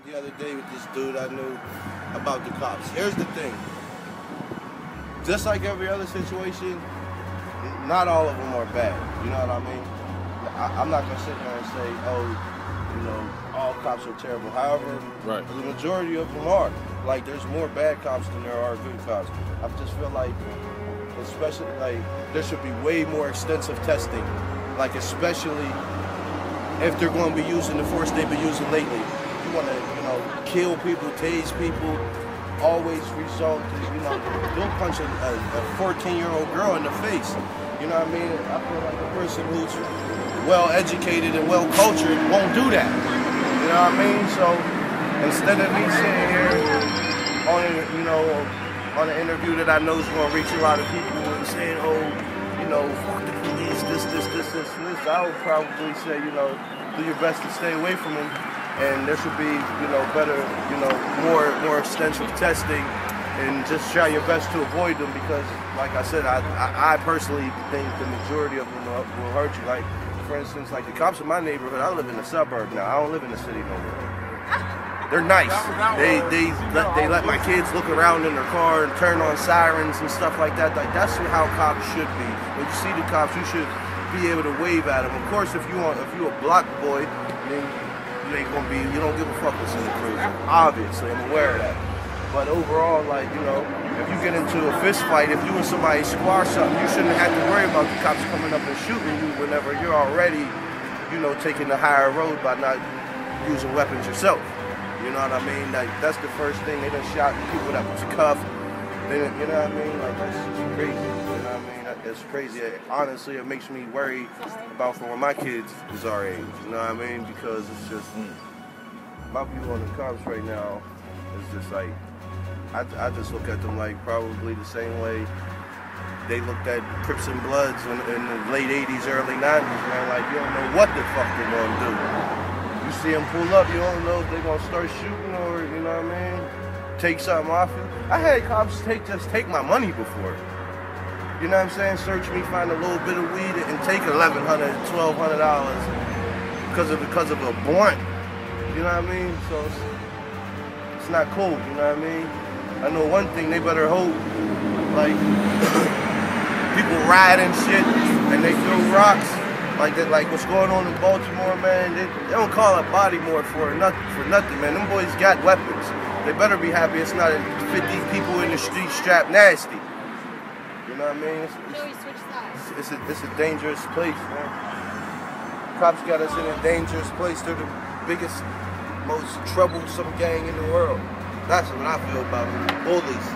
the other day with this dude I knew about the cops. Here's the thing. Just like every other situation, not all of them are bad. You know what I mean? I'm not going to sit there and say, oh, you know, all cops are terrible. However, the majority of them are. Like, there's more bad cops than there are good cops. I just feel like, especially, like, there should be way more extensive testing. Like, especially if they're going to be using the force they've been using lately. You want to, you know, kill people, tase people, always result to, you know, don't punch a 14-year-old girl in the face. You know what I mean? I feel like a person who's well-educated and well-cultured won't do that. You know what I mean? So instead of me sitting here on, you know, on an interview that I know is going to reach a lot of people and saying, oh, you know, fuck the police, this, and this, I would probably say, you know, do your best to stay away from them. And there should be, you know, better, you know, more extensive testing, and just try your best to avoid them because, like I said, I personally think the majority of them will hurt you. Like, for instance, like the cops in my neighborhood, I live in the suburb now. I don't live in the city no more. They're nice. They let my kids look around in their car and turn on sirens and stuff like that. Like, that's how cops should be. When you see the cops, you should be able to wave at them. Of course, if you're a block boy, then you don't give a fuck what's in the cruiser. Obviously, I'm aware of that. But overall, like, you know, if you get into a fist fight, if you and somebody squash something, you shouldn't have to worry about the cops coming up and shooting you whenever you're already, you know, taking the higher road by not using weapons yourself. You know what I mean? Like, that's the first thing. They done shot people that was cuffed. They done, you know what I mean? Like, that's just crazy. You know what I mean? It's crazy. Honestly, it makes me worry about for when my kids is our age. You know what I mean? Because it's just, my view on the cops right now is just like, I just look at them like probably the same way they looked at Crips and Bloods in the late 80s, early 90s, man. Like, you don't know what the fuck they're gonna do. You see them pull up, you don't know if they're gonna start shooting or, you know what I mean, take something off you. I had cops just take my money before. You know what I'm saying? Search me, find a little bit of weed, and take $1,100, $1,200 because of a blunt. You know what I mean? So it's not cool. You know what I mean? I know one thing. They better hope, like, people ride and shit, and they throw rocks like that. Like what's going on in Baltimore, man? They don't call it Baltimore for nothing, man. Them boys got weapons. They better be happy it's not 50 people in the street strapped nasty. You know what I mean? It's a dangerous place, man. Cops got us in a dangerous place. They're the biggest, most troublesome gang in the world. That's what I feel about them. Bullies.